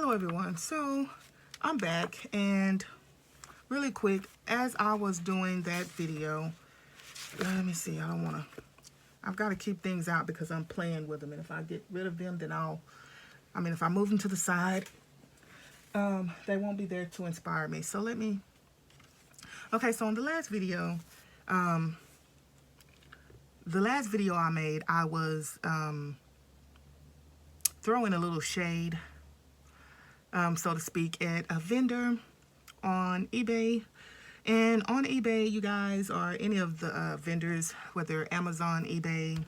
Hello everyone, so I'm back, and really quick, as I was doing that video, let me see, I've got to keep things out because I'm playing with them, and if I get rid of them, then if I move them to the side, they won't be there to inspire me. So okay, so in the last video I made, I was throwing a little shade, so to speak, at a vendor on eBay. And on eBay, you guys, or any of the vendors, whether Amazon, eBay,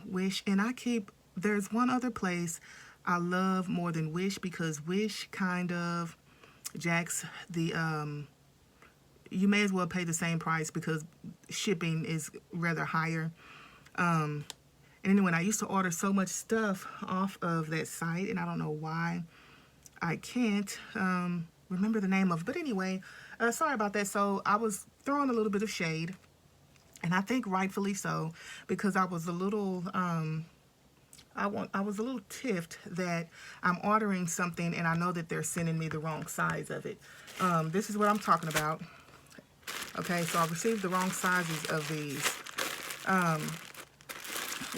Wish, and there's one other place I love more than Wish, because Wish kind of jacks the, you may as well pay the same price because shipping is rather higher. And anyway, I used to order so much stuff off of that site, and I don't know why I can't remember the name of it. But anyway, sorry about that. So I was throwing a little bit of shade, and I think rightfully so, because I was a little I was a little tiffed that I'm ordering something and I know that they're sending me the wrong size of it. This is what I'm talking about. Okay, so I received the wrong sizes of these,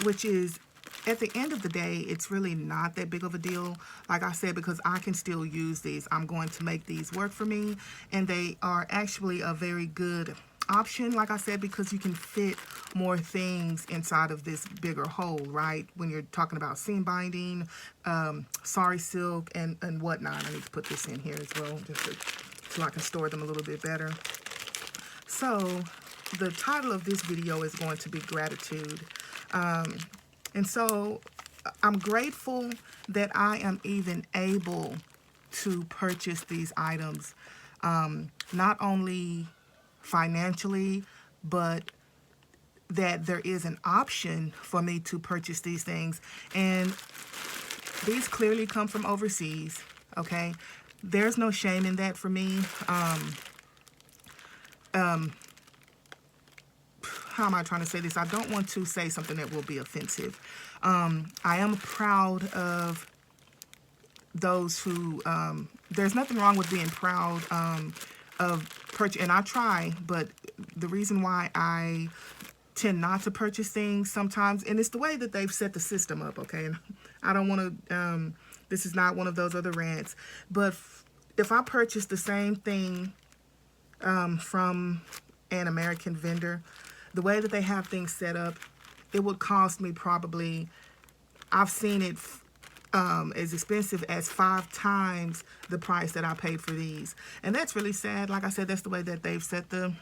which is, at the end of the day, it's really not that big of a deal. Like I said, because I can still use these. I'm going to make these work for me, and they are actually a very good option, like I said, because you can fit more things inside of this bigger hole, right? When you're talking about seam binding, sari silk, and whatnot. I need to put this in here as well, just so I can store them a little bit better. So the title of this video is going to be Gratitude. And so I'm grateful that I am even able to purchase these items, not only financially, but that there is an option for me to purchase these things. And these clearly come from overseas, okay? There's no shame in that for me. How am I trying to say this? I don't want to say something that will be offensive. I am proud of those who, there's nothing wrong with being proud of purchase, and I try, but the reason why I tend not to purchase things sometimes, and it's the way that they've set the system up, okay? And I don't want to, this is not one of those other rants, but if I purchase the same thing from an American vendor, the way that they have things set up, it would cost me probably, I've seen it as expensive as 5 times the price that I paid for these. And that's really sad. Like I said, that's the way that they've set the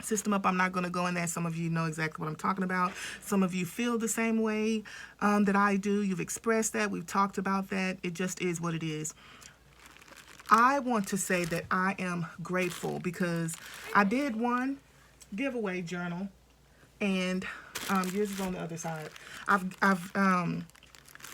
system up. I'm not going to go in there. Some of you know exactly what I'm talking about. Some of you feel the same way that I do. You've expressed that. We've talked about that. It just is what it is. I want to say that I am grateful because I did one giveaway journal, and yours is on the other side. I've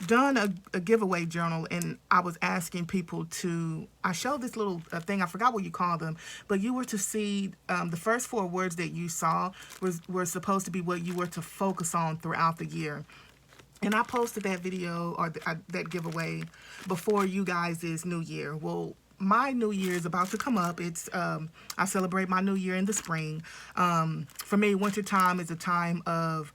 done a giveaway journal, and I was asking people to, I showed this little thing, I forgot what you call them, but you were to see the first 4 words that you saw were supposed to be what you were to focus on throughout the year. And I posted that video, or that giveaway, before you guys' New Year. Well, my New Year is about to come up. It's I celebrate my New Year in the spring. For me, wintertime is a time of,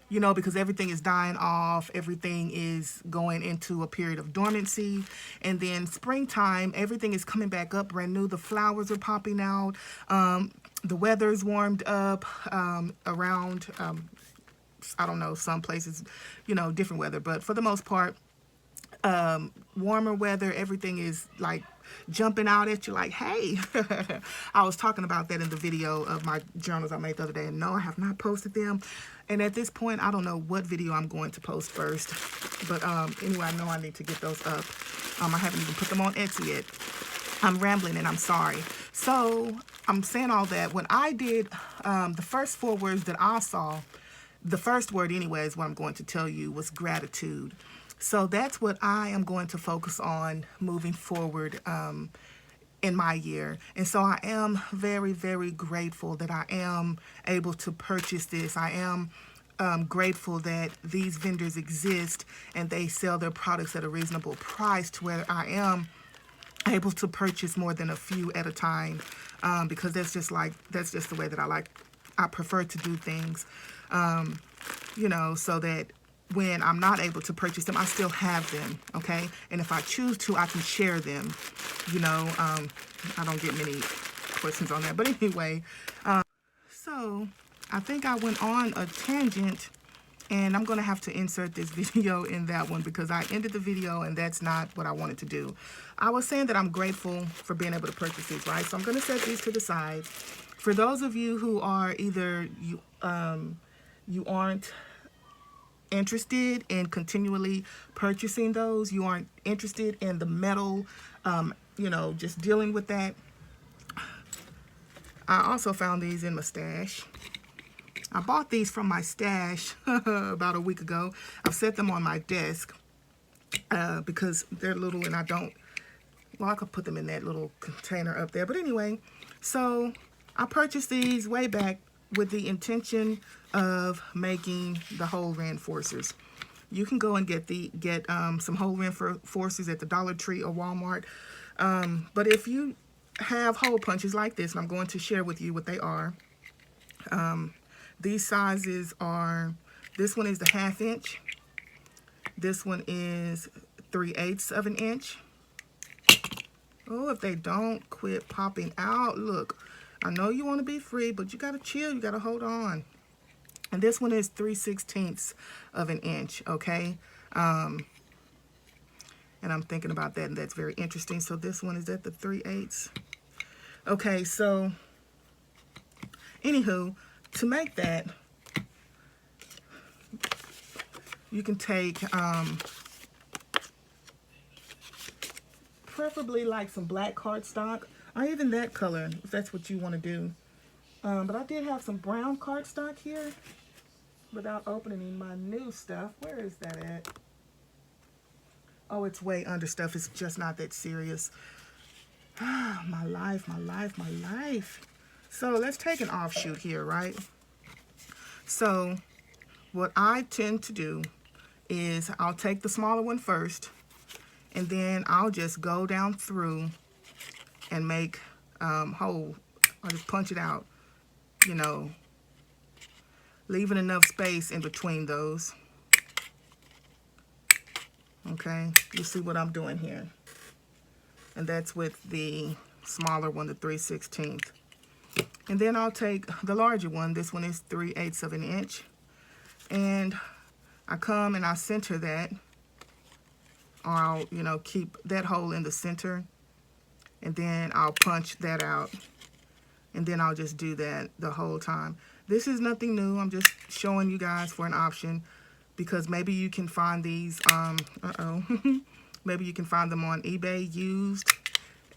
you know, because everything is dying off, everything is going into a period of dormancy, and then springtime, everything is coming back up brand new. The flowers are popping out. The weather's warmed up around. I don't know, some places, you know, different weather, but for the most part, warmer weather, everything is like jumping out at you like, hey. I was talking about that in the video of my journals I made the other day, and no, I have not posted them. And at this point, I don't know what video I'm going to post first, but anyway, I know I need to get those up. I haven't even put them on Etsy yet. I'm rambling, and I'm sorry. So I'm saying all that. When I did the first 4 words that I saw, the first word anyway is what I'm going to tell you, was gratitude. So that's what I am going to focus on moving forward in my year. And so I am very, very grateful that I am able to purchase this. I am grateful that these vendors exist and they sell their products at a reasonable price to where I am able to purchase more than a few at a time, because that's just the way that I prefer to do things, you know, so that when I'm not able to purchase them, I still have them, okay? And if I choose to, I can share them, you know. I don't get many questions on that, but anyway, so I think I went on a tangent, and I'm going to have to insert this video in that one because I ended the video and that's not what I wanted to do. I was saying that I'm grateful for being able to purchase these, right? So I'm going to set these to the side. For those of you who are either you aren't interested in continually purchasing those, you aren't interested in the metal, you know, just dealing with that. I also found these in my stash. I bought these from my stash about a week ago. I've set them on my desk because they're little and I could put them in that little container up there. But anyway, so I purchased these way back with the intention of making the hole reinforcers. You can go and get some hole reinforcers at the Dollar Tree or Walmart. But if you have hole punches like this, and I'm going to share with you what they are. These sizes are, this one is the 1/2 inch. This one is 3/8 of an inch. Oh, if they don't quit popping out, look, I know you want to be free, but you got to chill, you got to hold on. And this one is 3/16 of an inch, okay? And I'm thinking about that, and that's very interesting. So this one is at the 3/8. Okay, so, anywho, to make that, you can take preferably like some black cardstock, or even that color, if that's what you want to do. But I did have some brown cardstock here without opening my new stuff. Where is that at? Oh, it's way under stuff. It's just not that serious. My life, my life, my life. So let's take an offshoot here, right? So what I tend to do is I'll take the smaller one first, and then I'll just go down through and make hole. I'll just punch it out, you know, leaving enough space in between those. Okay, you see what I'm doing here. And that's with the smaller one, the 3/16. And then I'll take the larger one. This one is 3/8 of an inch. And I come and I center that, or I'll, you know, keep that hole in the center. And then I'll punch that out. And then I'll just do that the whole time. This is nothing new. I'm just showing you guys for an option, because maybe you can find these, maybe you can find them on eBay used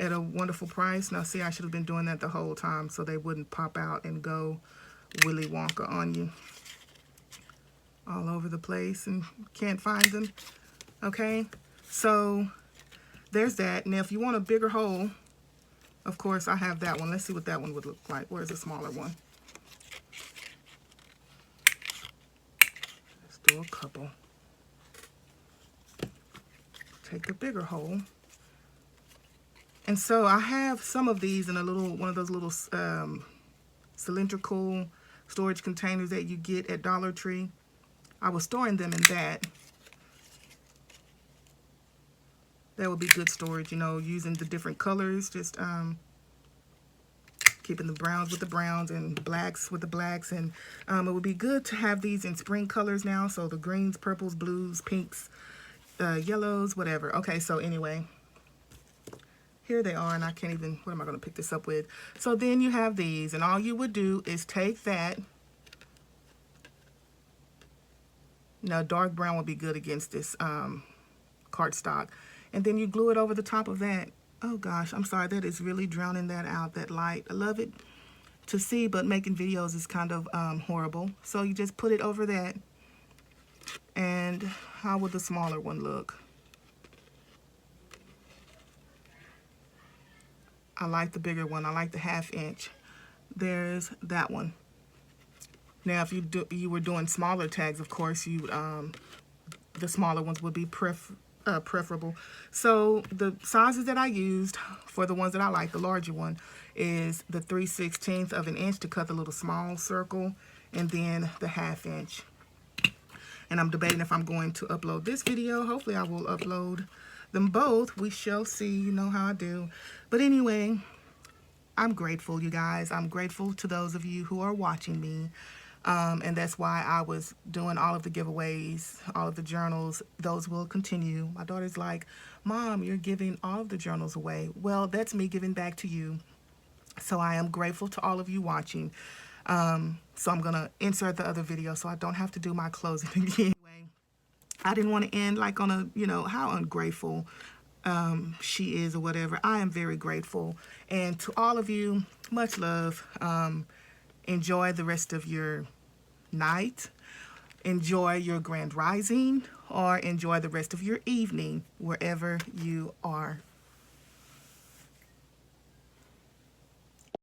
at a wonderful price. Now, see, I should have been doing that the whole time so they wouldn't pop out and go Willy Wonka on you all over the place and can't find them. Okay, so there's that. Now, if you want a bigger hole, of course, I have that one. Let's see what that one would look like. Where's the smaller one? Let's do a couple. Take the bigger hole. And so I have some of these in a little, one of those little cylindrical storage containers that you get at Dollar Tree. I was storing them in that. That would be good storage, you know, using the different colors, just keeping the browns with the browns and blacks with the blacks. And it would be good to have these in spring colors now, so the greens, purples, blues, pinks, yellows, whatever. Okay, so anyway, here they are, and I can't even, what am I going to pick this up with? So then you have these, and all you would do is take that. Now, dark brown would be good against this cardstock. And then you glue it over the top of that. Oh gosh, I'm sorry, that is really drowning that out, that light. I love it to see, but making videos is kind of horrible. So you just put it over that. And how would the smaller one look? I like the bigger one. I like the 1/2 inch. There's that one. Now, if you were doing smaller tags, of course, the smaller ones would be preferable. So the sizes that I used for the ones that I like, the larger one, is the 3/16 of an inch to cut the little small circle, and then the 1/2 inch. And I'm debating if I'm going to upload this video. Hopefully I will upload them both. We shall see. You know how I do. But anyway, I'm grateful, you guys. I'm grateful to those of you who are watching me. And that's why I was doing all of the giveaways, all of the journals. Those will continue. My daughter's like, Mom, you're giving all of the journals away. Well, that's me giving back to you. So I am grateful to all of you watching. So I'm going to insert the other video so I don't have to do my closing again. I didn't want to end like on a, you know, how ungrateful she is or whatever. I am very grateful. And to all of you, much love. Enjoy the rest of your night. Enjoy your grand rising, or enjoy the rest of your evening wherever you are.